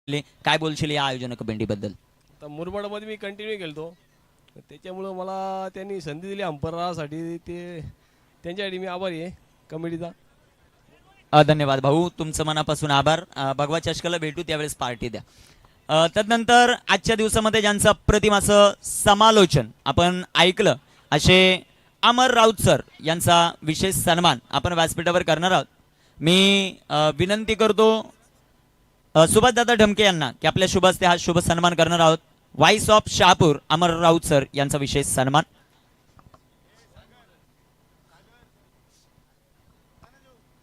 काय बोलशील या आयोजन कमिटीबद्दल? तर मुरबाडमध्ये मी कंटिन्यू केलतो, त्याच्यामुळं मला त्यांनी संधी दिली अंपरासाठी, ते त्यांच्यासाठी मी आभारी आहे कमिटीचा. धन्यवाद भाऊ, तुमचं मनापासून आभार. भगवा चषकाला भेटू त्यावेळेस पार्टी द्या. तदनंतर आजच्या दिवसामध्ये ज्यांचं अप्रतिम असं समालोचन आपण ऐकलं असे अमर राऊत सर यांचा विशेष सन्मान आपण व्यासपीठावर करणार आहोत. मी विनंती करतो सुभाषदादा ढमके यांना की आपल्या शुभ हस्ते हा शुभ सन्मान करणार आहोत. Voice of Shahapur Amar Raut sir यांचा विशेष सन्मान.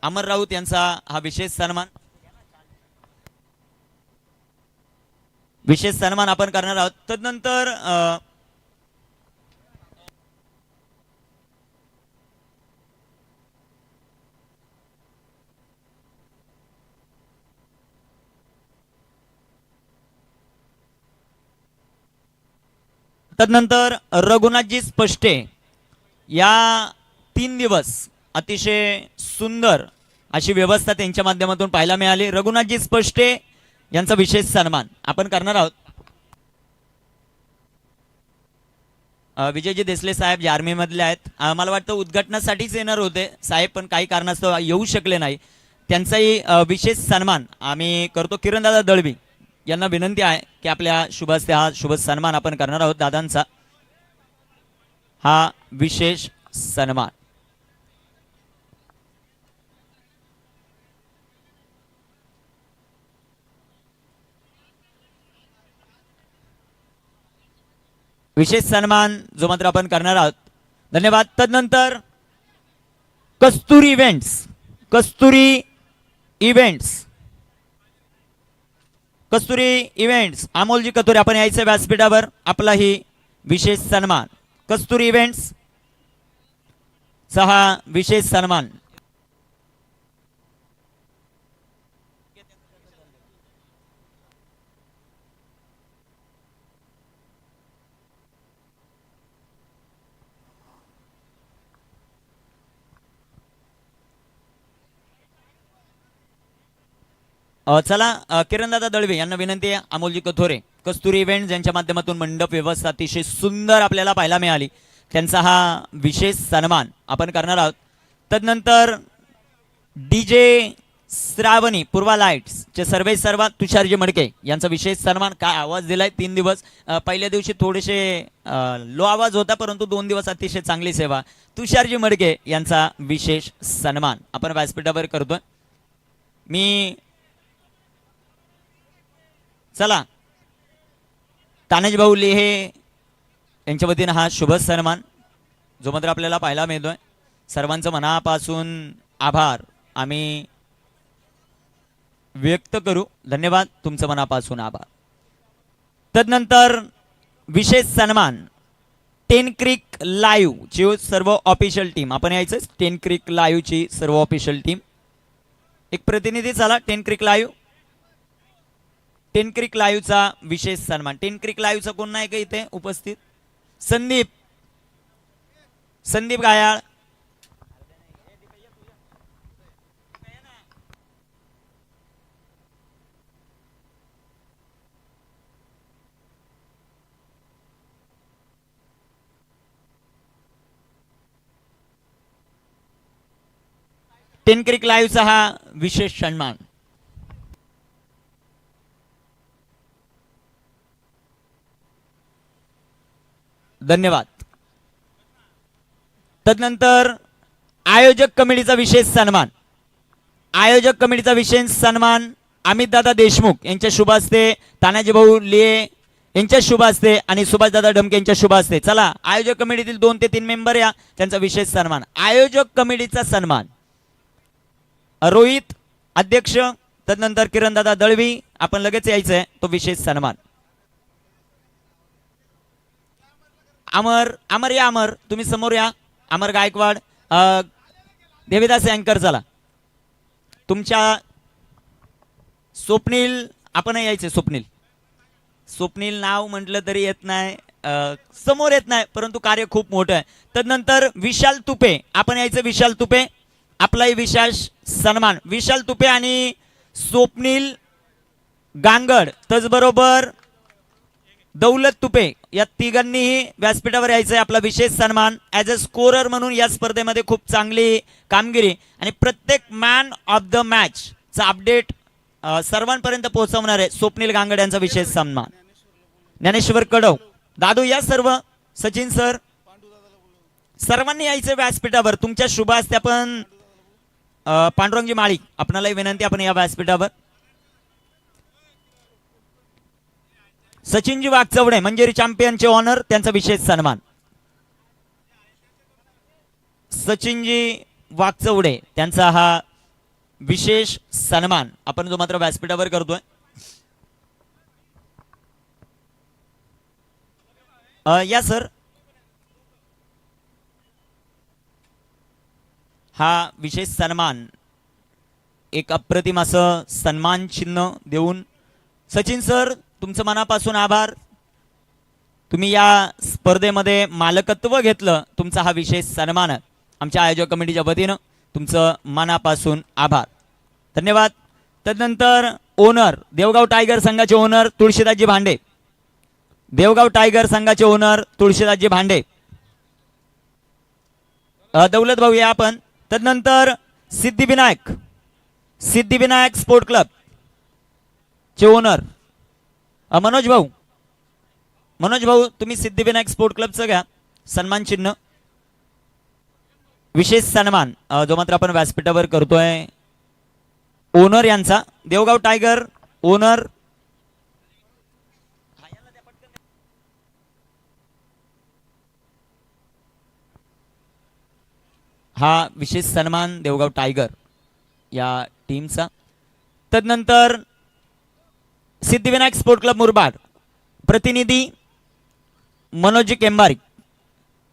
अमर राऊत यांचा हा विशेष सन्मान आपण करणार आहोत. तदनंतर रघुनाथजी स्पष्टे या 3 दिवस अतिशय सुंदर अशी व्यवस्था त्यांच्या माध्यमातून पाहायला मिळाली. रघुनाथजी स्पष्टे यांचा विशेष सन्मान आपण करणार आहोत. विजयजी देसले साहेब जे आर्मी मधले आहेत, मला वाटतं उद्घाटनासाठीच येणार होते साहेब, पण काही कारणास्तव येऊ शकले नाही. त्यांचाही विशेष सन्मान आम्ही करतो. किरणदादा दळवी यांना विनंती आहे की आपल्या शुभ हस्ते हा शुभ सन्मान आपण करणार आहोत. दादांचा हा विशेष सन्मान. विशेष सन्मान जो मात्र आपण करणार आहोत. धन्यवाद. तदनंतर कस्तुरी इव्हेंट्स अमोलजी कतुरे आपण यायचं व्यासपीठावर. आपलाही विशेष सन्मान कस्तुरी इव्हेंट्स हा विशेष सन्मान. चला किरणदादा दळवे यांना विनंती आहे. अमोलजी कथोरे कस्तुरी इव्हेंट यांच्या माध्यमातून मंडप व्यवस्था अतिशय सुंदर आपल्याला पाहायला मिळाली, त्यांचा हा विशेष सन्मान आपण करणार आहोत. तदनंतर डीजे श्रावणी पूर्वा लाईट्स चे सर्व तुषारजी मडके यांचा विशेष सन्मान. काय आवाज दिलाय 3 दिवस. पहिल्या दिवशी थोडेसे लो आवाज होता, परंतु 2 दिवस अतिशय चांगली सेवा. तुषारजी मडके यांचा विशेष सन्मान आपण व्यासपीठावर करतोय. मी चला तानाजी भाऊ लेहे यांच्या वतीने हा शुभ सन्मान जो मात्र आपल्याला पाहायला मिळतोय. सर्वांचं मनापासून आभार आम्ही व्यक्त करू. धन्यवाद, तुमचं मनापासून आभार. तदनंतर विशेष सन्मान 10 क्रिक लाईव्ह ची सर्व ऑफिशियल टीम आपण यायचं. 10 क्रिक लाईव्ह ची सर्व ऑफिशियल टीम एक प्रतिनिधी. चला 10 क्रिक लाईव्ह 10 क्रिक लाईव्हचा विशेष सन्मान. 10 क्रिक लाईव्हचा कोण नाही का इथे उपस्थित? संदीप गायाळ. टेन क्रिक लाईव्हचा हा विशेष सन्मान. धन्यवाद. तदनंतर आयोजक कमिटीचा विशेष सन्मान अमितदादा देशमुख यांच्या शुभ हस्ते, तानाजी भाऊ लिये यांच्या शुभ हस्ते आणि सुभाषदादा ढमके यांच्या शुभ हस्ते. चला आयोजक कमिटीतील 2 ते 3 मेंबर या त्यांचा विशेष सन्मान. आयोजक कमिटीचा सन्मान रोहित अध्यक्ष, तदनंतर किरणदादा दळवी आपण लगेच यायचंय तो विशेष सन्मान. अमर या अमर तुम्ही समोर या. अमर गायकवाड देवीदास अँकर. चला तुमच्या स्वप्नील आपण यायचे. स्वप्नील नाव म्हटलं तरी येत नाही, समोर येत नाही, परंतु कार्य खूप मोठं आहे. तदनंतर विशाल तुपे आपण यायचं. विशाल तुपे आपलाही विशेष सन्मान. विशाल तुपे आणि स्वप्नील गांगड त्याचबरोबर दौलत तुपे या तिघांनीही व्यासपीठावर यायचंय. आपला विशेष सन्मान ॲज अ स्कोरर म्हणून या स्पर्धेमध्ये खूप चांगली कामगिरी आणि प्रत्येक मॅन ऑफ द मॅच चा अपडेट सर्वांपर्यंत पोहोचवणारे स्वप्नील गांगड यांचा विशेष सन्मान. ज्ञानेश्वर कडव दादू या सर्व सचिन सर सर्वांनी यायचं व्यासपीठावर. तुमच्या शुभ हस्ते आपण पांडुरंगजी माळी आपणालाही विनंती आपण या व्यासपीठावर. सचिनजी वाघचवडे मंजेरी चॅम्पियनचे ऑनर त्यांचा विशेष सन्मान. सचिनजी वाघचवडे त्यांचा हा विशेष सन्मान आपण जो मात्र व्यासपीठावर करतोय. या सर हा विशेष सन्मान एक अप्रतिम असं सन्मान चिन्ह देऊन सचिन सर तुमचं मनापासून आभार. तुम्ही या स्पर्धेमध्ये मालकत्व घेतलं तुमचा हा विशेष सन्मान आमच्या आयोजक कमिटीच्या वतीनं तुमचं मनापासून आभार धन्यवाद. तदनंतर ओनर देवगाव टायगर संघाचे ओनर तुळशीदासजी भांडे. देवगाव टायगर संघाचे ओनर तुळशीदासजी भांडे. दौलत भाऊ या आपण. तदनंतर सिद्धिविनायक स्पोर्ट क्लब चे ओनर मनोज भाऊ तुम्ही सिद्धिविनायक स्पोर्ट क्लबचं घ्या सन्मान चिन्ह विशेष सन्मान जो मात्र आपण व्यासपीठावर करतोय ओनर यांचा. देवगाव टायगर ओनर हा विशेष सन्मान देवगाव टायगर या टीमचा. तदनंतर सिद्धिविनायक स्पोर्ट क्लब मुरबाड प्रतिनिधी मनोज केंबारी.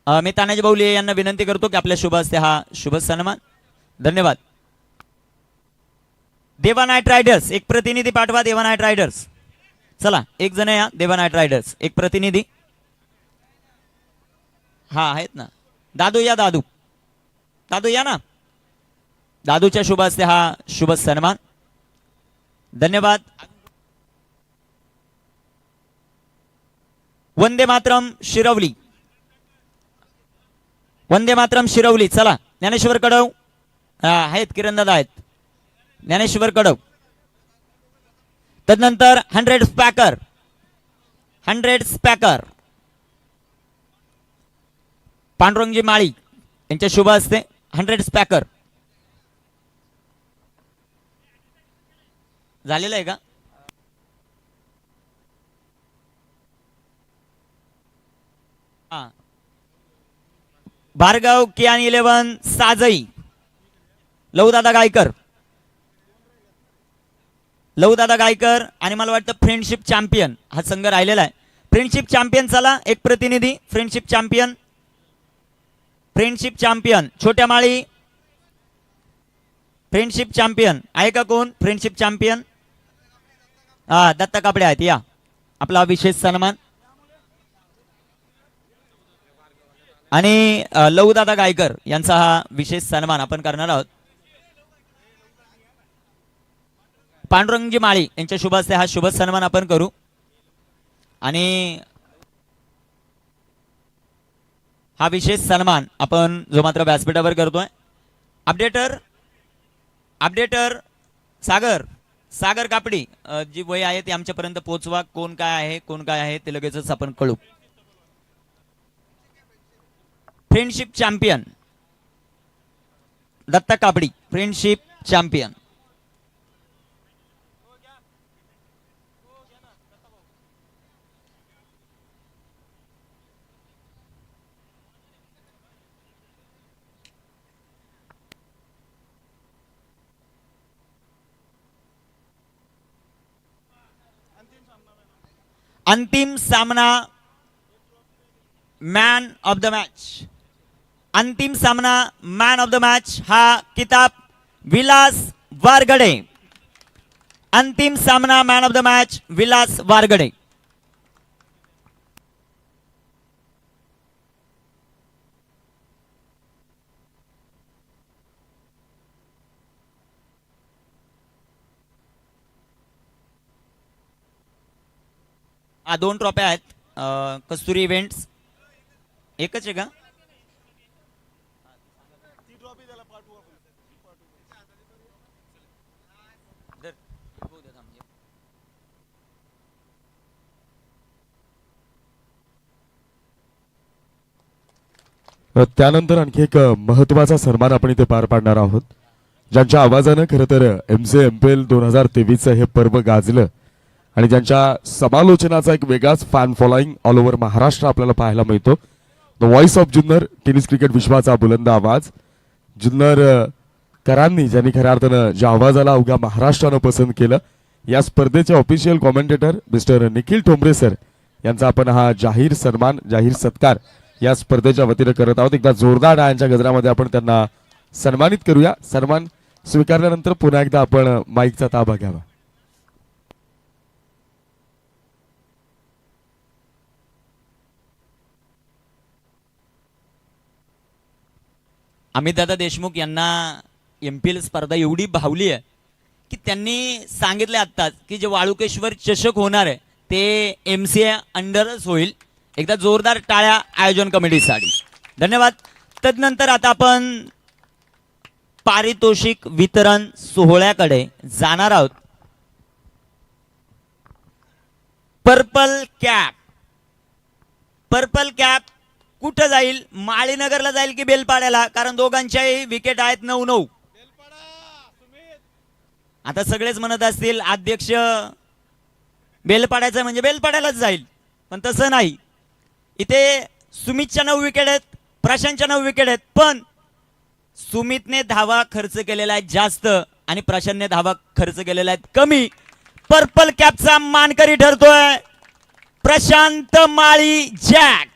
मी तानाजी बाऊले यांना विनंती करतो की आपल्या शुभ हस्ते हा शुभ सन्मान धन्यवाद. देवा नाईट रायडर्स एक प्रतिनिधी पाठवा. देवा नाईट रायडर्स चला एक जण या. देवा नाईट रायडर्स एक प्रतिनिधी हा आहेत ना. दादू या. दादू या ना. दादूच्या शुभ हस्ते हा शुभ सन्मान धन्यवाद. वंदे मातरम शिरवली चला. ज्ञानेश्वर कडव आहेत. किरणदादा आहेत. ज्ञानेश्वर कडव. तदनंतर 100 स्पॅकर पांडुरंगजी माळी यांच्या शुभ हस्ते 100 स्पॅकर झालेलं आहे का. भार्गव कियान 11 साजई लहूदादा गायकर आणि मला वाटतं फ्रेंडशिप चॅम्पियन हा संघ राहिलेला आहे. फ्रेंडशिप चॅम्पियन चला एक प्रतिनिधी. फ्रेंडशिप चॅम्पियन छोट्या माळी फ्रेंडशिप चॅम्पियन आहे का कोण. फ्रेंडशिप चॅम्पियन दत्ता कापडे आहेत. या आपला विशेष सन्मान. आणि लहूदादा गायकर यांचा हा विशेष सन्मान आपण करणार आहोत. पांडुरंगजी माळी यांच्या शुभ हस्ते हा शुभ सन्मान आपण करू. आणि हा विशेष सन्मान आपण जो मात्र व्यासपीठावर करतोय. अपडेटर सागर कापडी जी वय आहे ती आमच्यापर्यंत पोहोचवा. कोण काय आहे ते लगेचच आपण कळू. फ्रेंडशिप चॅम्पियन दत्ता कापडी फ्रेंडशिप चॅम्पियन. अंतिम सामना मॅन ऑफ द मॅच हा किताब विलास वारगडे. अंतिम सामना man of the match Vilas Wargade. दोन ट्रॉफ्या आहेत. कस्तुरी इव्हेंट्स एकच आहे का? त्यानंतर आणखी एक महत्वाचा सन्मान आपण इथे पार पाडणार आहोत, ज्यांच्या आवाजानं खरं तर MCMPL 2023 हे पर्व गाजलं आणि ज्यांच्या समालोचनाचा एक वेगळाच fan following all over Maharashtra आपल्याला पाहायला मिळतो. The voice of Junnar, tennis cricket विश्वाचा बुलंद आवाज, जुन्नर करांनी ज्यांनी खऱ्या अर्थानं ज्या आवाजाला अवघ्या महाराष्ट्रानं पसंत केलं, या स्पर्धेचे official commentator mister Nikhil Thombare sir यांचा आपण हा जाहीर सन्मान, जाहीर सत्कार या स्पर्धेच्या वतीनं करत आहोत. एकदा जोरदार टाळ्यांच्या गजरामध्ये आपण त्यांना सन्मानित करूया. सन्मान स्वीकारल्यानंतर पुन्हा एकदा आपण माईकचा ताबा घ्यावा. अमितदादा देशमुख यांना MPL स्पर्धा एवढी भावली आहे की त्यांनी सांगितले आत्ताच की जे वाळुकेश्वर चषक होणार आहे ते MCA अंडरच होईल. एकदा जोरदार टाळ्या आयोजन कमिटीसाठी. धन्यवाद. तदनंतर आता आपण पारितोषिक वितरण सोहळ्याकडे जाणार आहोत. Purple cap. पर्पल कॅप कुठं जाईल? माळीनगरला जाईल की बेलपाड्याला? कारण दोघांच्याही विकेट आहेत 9-9. आता सगळेच म्हणत असतील अध्यक्ष बेलपाड्याचं म्हणजे बेलपाड्यालाच जाईल, पण तसं नाही. इथे सुमितच्या 9 विकेट आहेत, प्रशांतच्या 9 विकेट आहेत, पण सुमितने धावा खर्च केलेला आहे जास्त आणि प्रशांतने धावा खर्च केलेला आहे कमी. पर्पल कॅपचा मानकरी ठरतोय प्रशांत माळी जॅक.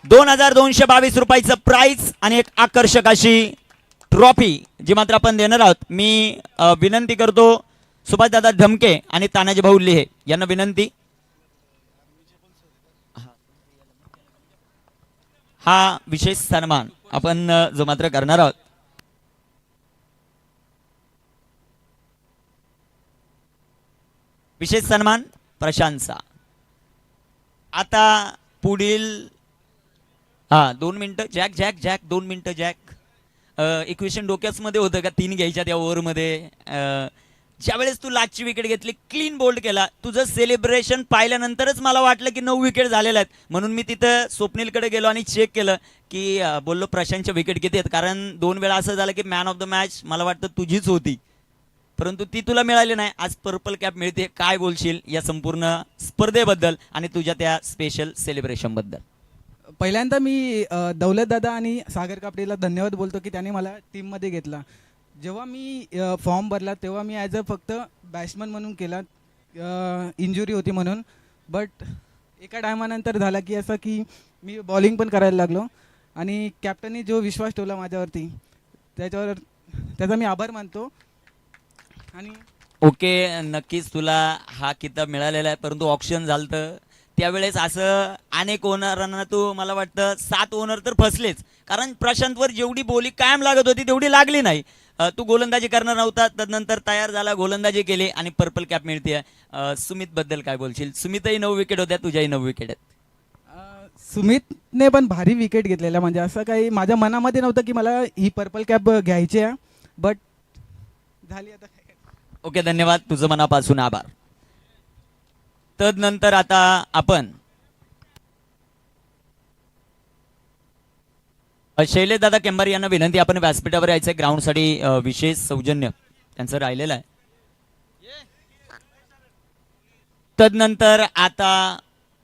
2222 रुपयाचं प्राइस आणि एक आकर्षक अशी ट्रॉफी जी मात्र आपण देणार आहोत. मी विनंती करतो सुभाषदादा ढमके आणि तानाजी भाऊ लिहे यांना विनंती. हा विशेष सन्मान आपण जो मात्र करणार आहोत. विशेष सन्मान प्रशांतचा. आता पुढील 2 मिनिटं जॅक जॅक जॅक 2 मिनिटं जॅक. इक्वेशन डोक्याच मध्ये होतं का 3 घ्यायच्या त्या ओव्हरमध्ये? ज्यावेळेस तू लास्टची विकेट घेतली, क्लीन बोल्ड केला, तुझं सेलिब्रेशन पाहिल्यानंतरच मला वाटलं की 9 विकेट झालेल्या आहेत. म्हणून मी तिथं स्वप्नीलकडे गेलो आणि चेक केलं की बोललो प्रशांतच्या विकेट किती आहेत, कारण 2 वेळा असं झालं की मॅन ऑफ द मॅच मला वाटतं तुझीच होती, परंतु ती तुला मिळाली नाही. आज पर्पल कॅप मिळते. काय बोलशील या संपूर्ण स्पर्धेबद्दल आणि तुझ्या त्या स्पेशल सेलिब्रेशन बद्दल? पहिल्यांदा मी दौलतदादा आणि सागर कापडीला धन्यवाद बोलतो की त्याने मला टीममध्ये घेतला. जेव्हा मी फॉर्म भरला तेव्हा मी ॲज अ फक्त बॅट्समन म्हणून केला, इंजुरी होती म्हणून. बट एका टायमानंतर झाला की असं की मी बॉलिंग पण करायला लागलो आणि कॅप्टननी जो विश्वास ठेवला माझ्यावरती त्याचा मी आभार मानतो. आणि ओके, नक्कीच तुला हा किताब मिळालेला आहे, परंतु ऑप्शन झालं त्यावेळेस असं अनेक ओनरांना तू मला वाटतं 7 ओनर तर फसलेच, कारण प्रशांतवर जेवढी बोली कायम लागत होती तेवढी लागली नाही. तू गोलंदाजी करणार नव्हता, तदनंतर तयार झाला, गोलंदाजी केली आणि पर्पल कॅप मिळते. सुमित बद्दल काय बोलशील? सुमितही 9 विकेट होत्या, तुझ्याही 9 विकेट आहेत. सुमितने पण भारी विकेट घेतलेल्या, म्हणजे असं काही माझ्या मनामध्ये नव्हतं की मला ही पर्पल कॅप घ्यायची आहे, बट झाली आता. ओके, धन्यवाद, तुझं मनापासून आभार. तदनंतर आता आपण शैलेश दादा केंबारी यांना विनंती, आपण व्यासपीठावर यायचं ग्राउंडसाठी विशेष सौजन्य त्यांचं राहिलेलं आहे. तदनंतर आता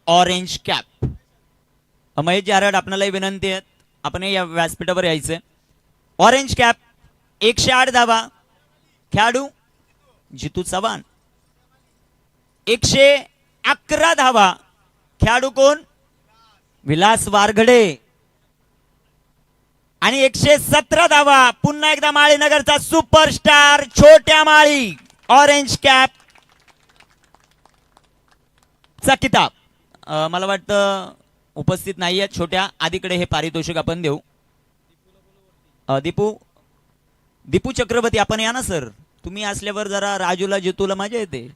ऑरेंज कॅप महेश जारड आपल्याला विनंती आहे, आपण या व्यासपीठावर यायचं. ऑरेंज कॅप 108 धावा, खेळाडू जितू चव्हाण. 111 धावा, खेळाडू कोण? विलास वारघडे. आणि 117 धावा, पुन्हा एकदा माळीनगरचा सुपरस्टार छोट्या माळी. ऑरेंज कॅप चा किताब मला वाटतं उपस्थित नाही आहेत छोट्या. आधीकडे हे पारितोषिक आपण देऊ. दीपू चक्रवर्ती आपण या ना सर, तुम्ही असल्यावर जरा राजूला जितूला मजा येते.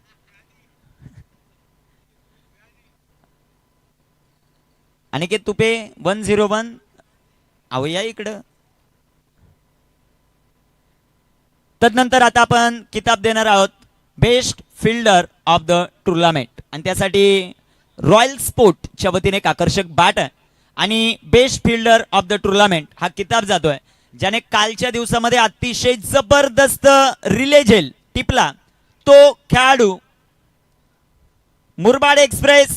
अनिकेत तुपे 101. अहो या इकडं. तदनंतर आता आपण किताब देणार आहोत best fielder of the tournament आणि त्यासाठी रॉयल स्पोर्टच्या वतीने एक आकर्षक बॅट आहे आणि best fielder of the tournament हा किताब जातोय ज्याने कालच्या दिवसामध्ये अतिशय जबरदस्त रिले झेल टिपला तो खेळाडू Murbad express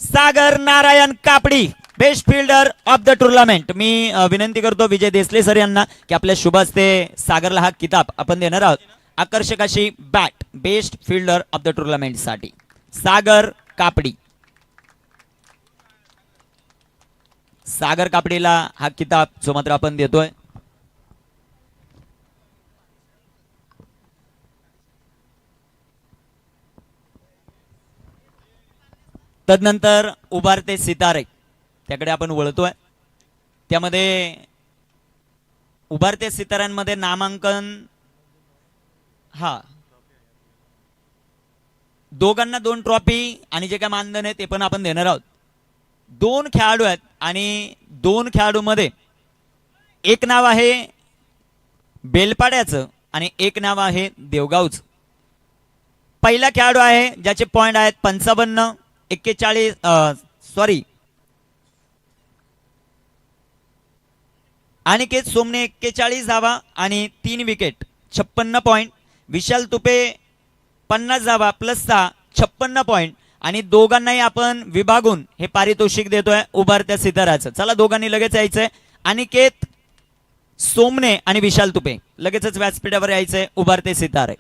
Sagar Narayan Kapadi best fielder of the tournament. मी विनंती करतो विजय देसले सर यांना की आपल्या शुभ हस्ते सागरला हा किताब आपण देणार आहोत. आकर्षक अशी bat best fielder of the tournament साठी सागर कापडी. सागर कापडीला हा किताब जो मात्र आपण देतोय. तदनंतर उभारते सितारे त्याकडे आपण वळतोय. त्यामध्ये उभारते सिताऱ्यांमध्ये नामांकन हा दोघांना 2 ट्रॉफी आणि जे काय मानधन आहे ते पण आपण देणार आहोत. 2 खेळाडू आहेत आणि 2 खेळाडूमध्ये एक नाव आहे बेलपाड्याचं आणि एक नाव आहे देवगावचं. पहिला खेळाडू आहे ज्याचे पॉइंट आहेत 55 41 सॉरी अनिकेत सोमने 41 धावा आणि 3 विकेट 56 पॉइंट. विशाल तुपे 50 धावा प्लस 6 56 पॉइंट आणि दोघांनाही आपण विभागून हे पारितोषिक देतोय उभारत्या सिताराचं. चला दोघांनी लगेच यायचंय. अनिकेत सोमने आणि विशाल तुपे लगेचच व्यासपीठावर यायचंय. उभारते सितारे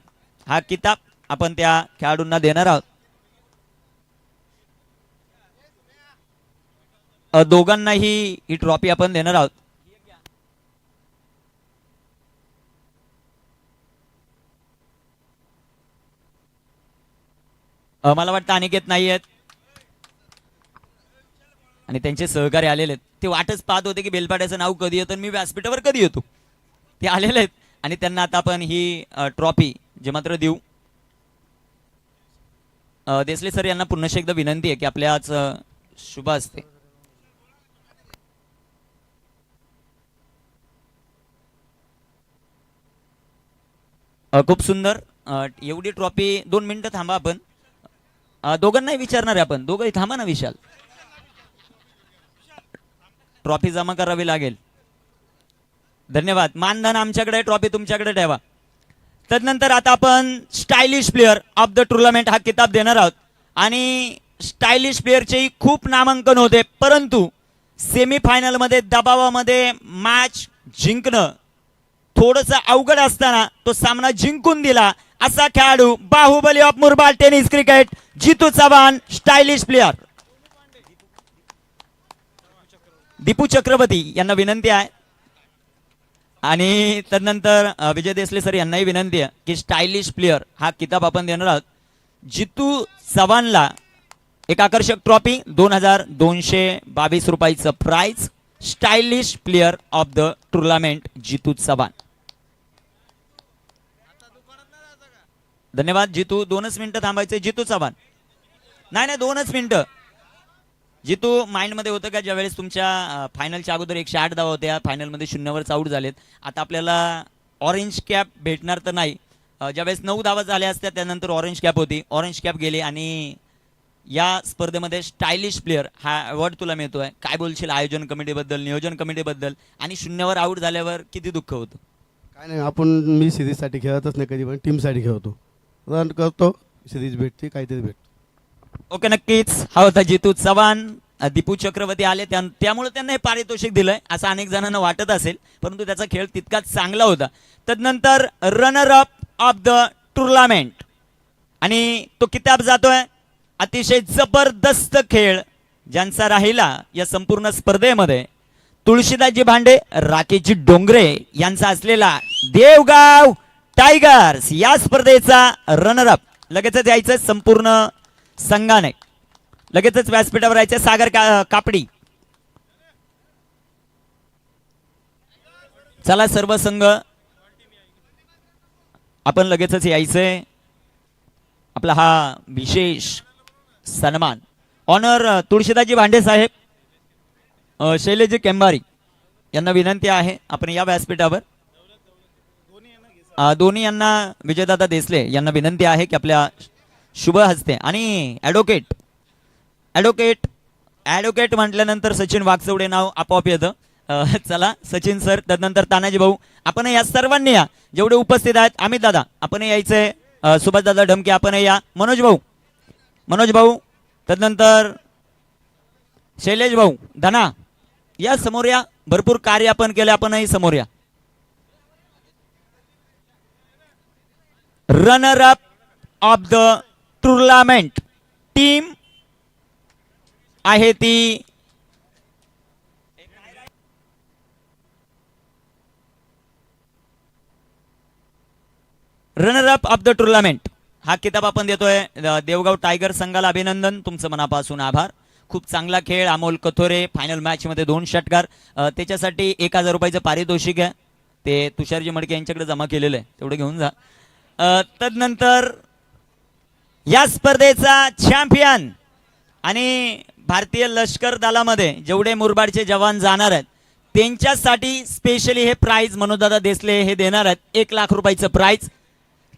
हा किताब आपण त्या खेळाडूंना देणार आहोत. दोघांनाही ही ट्रॉफी आपण देणार आहोत. मला वाटतं अनिकेत नाही आहेत आणि त्यांचे सहकारी आलेले आहेत. ते वाटच पाहत होते की बेलपाड्याचं नाव कधी येतं मी व्यासपीठावर कधी येतो. ते आलेले आहेत आणि त्यांना आता आपण ही ट्रॉफी जे मात्र देऊ. देसले सर यांना पुन्हा एकदा विनंती आहे की आपल्या आज शुभ असते. खूप सुंदर. एवढी ट्रॉफी 2 मिनिटं थांबा आपण. दोघांनाही विचारणार आहे आपण. दोघंही थांबा ना. विशाल ट्रॉफी जमा करावी लागेल. धन्यवाद. मानधन आमच्याकडे ट्रॉफी तुमच्याकडे ठेवा. तदनंतर आता आपण stylish player of the tournament हा किताब देणार आहोत आणि स्टायलिश प्लेअरचे खूप नामांकन होते परंतु सेमीफायनल मध्ये दबावामध्ये मॅच जिंकणं थोडस अवघड असताना तो सामना जिंकून दिला असा खेळाडू Bahubali of Murbad tennis cricket Jitu Chavan stylish player. Deepu Chakravarti यांना विनंती आहे आणि तदनंतर विजय देसले सर यांनाही विनंती आहे की स्टायलिश प्लेअर हा किताब आपण देणार आहोत. जितू चव्हाणला एक आकर्षक ट्रॉफी 2222 रुपयाचं prize stylish player of the tournament Jitu Chavan. धन्यवाद. जितू 2च मिनिटं थांबायचे. जितू चव्हाण नाही 2च मिनिटं. जितू माइंड मध्ये होतं का ज्यावेळेस तुमच्या फायनलच्या अगोदर 108 धावा होत्या फायनलमध्ये 0वरच आउट झालेत. आता आपल्याला ऑरेंज कॅप भेटणार तर नाही. ज्यावेळेस 9 धावा झाल्या असत्या त्यानंतर ऑरेंज कॅप होती. ऑरेंज कॅप गेली आणि या स्पर्धेमध्ये स्टायलिश प्लेअर हा अवॉर्ड तुला मिळतोय. काय बोलशील आयोजन कमिटीबद्दल नियोजन कमिटीबद्दल आणि 0वर आउट झाल्यावर किती दुःख होतं? काय नाही मी सिरीजसाठी खेळतच नाही कधी पण टीमसाठी खेळतो. रन करतो सिरीज भेटते काहीतरी भेटतो. ओके नक्कीच. हा होता जितू चव्हाण. दीपू चक्रवर्ती आले त्यामुळे त्यांना हे पारितोषिक दिलंय असं अनेक जणांना वाटत असेल परंतु त्याचा खेळ तितकाच चांगला होता. तदनंतर runner up of the tournament आणि तो किताब जातोय अतिशय जबरदस्त खेळ ज्यांचा राहिला या संपूर्ण स्पर्धेमध्ये तुळशीदासजी भांडे राकेशजी डोंगरे यांचा असलेला देवगाव टायगर्स या स्पर्धेचा रनर अप. लगेचच यायचं संपूर्ण संघाने लगेचच व्यासपीठावर यायचं. सागर कापडी. चला सर्व संघ आपण लगेचच यायचंय. आपला हा विशेष सन्मान ऑनर तुळशीदासजी भांडे साहेब शैलेजी केंबारी यांना विनंती आहे आपण या व्यासपीठावर दोन्ही यांना विजयदादा देसले यांना विनंती आहे की आपल्या शुभ हस्ते आणि ॲडव्होकेट म्हटल्यानंतर सचिन वागचौडे नाव आपोआप येतं. चला सचिन सर, त्यानंतर तानाजी भाऊ, आपण या सर्वांनी या जेवढे उपस्थित आहेत. अमित दादा आपण यायचंय, सुभाष दादा ढमके आपण या, मनोज भाऊ, त्यानंतर शैलेश भाऊ, धना या समोर या. भरपूर कार्य आपण केले, आपणही समोर या. Runner up of the tournament team आहे ती runner up of the tournament हा किताब आपण देतोय देवगाव टायगर संघाला. अभिनंदन, तुमचं मनापासून आभार. खूप चांगला खेळ. अमोल कथोरे फायनल मॅच मध्ये 2 षटकार. त्याच्यासाठी 1000 रुपयाचं पारितोषिक आहे, ते तुषारजी मडके यांच्याकडे जमा केलेलं आहे, तेवढं घेऊन जा. तदनंतर या स्पर्धेचा चॅम्पियन आणि भारतीय लष्कर दलामध्ये जेवढे मुरबाडचे जवान जाणार आहेत त्यांच्यासाठी स्पेशली हे प्राइज मनोजदादा देसले हे देणार आहेत. 1 लाख रुपयाचं प्राइज.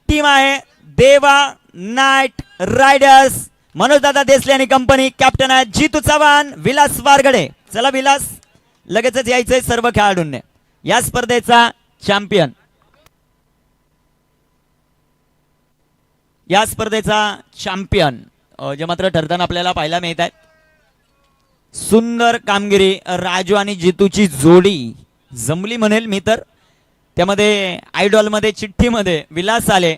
टीम आहे देवा नाईट रायडर्स, मनोजदादा देसले आणि कंपनी. कॅप्टन आहे जितू चव्हाण, विलास वारगडे. चला विलास, लगेचच यायचंय सर्व खेळाडूंनी. या स्पर्धेचा चॅम्पियन, जे मात्र ठरताना आपल्याला पाहायला मिळत आहेत. सुंदर कामगिरी. राजू आणि जितूची जोडी जमली म्हणेल मी तर. त्यामध्ये आयडॉल मध्ये चिठ्ठीमध्ये विलास आले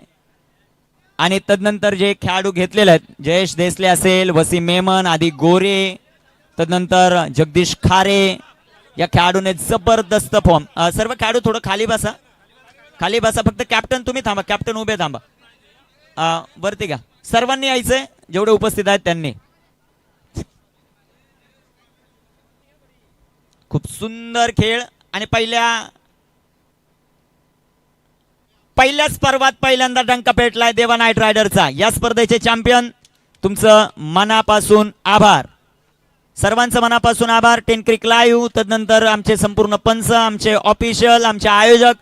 आणि तदनंतर जे खेळाडू घेतलेले आहेत, जयेश देसले असेल, वसीम मेमन, आदी गोरे, तदनंतर जगदीश खारे, या खेळाडूने जबरदस्त फॉर्म. सर्व खेळाडू थोडं खाली बसा. फक्त कॅप्टन तुम्ही थांबा, कॅप्टन उभे थांबा. वरती घ्या. सर्वांनी यायचंय जेवढे उपस्थित आहेत त्यांनी. खूप सुंदर खेळ आणि पहिल्याच पर्वात पहिल्यांदा डंका पेटलाय देवा नाईट रायडरचा. या स्पर्धेचे चॅम्पियन, तुमचं मनापासून आभार. सर्वांचं मनापासून आभार. 10 क्रिक लाईव्ह, तदनंतर आमचे संपूर्ण पंच, आमचे ऑफिशियल, आमचे आयोजक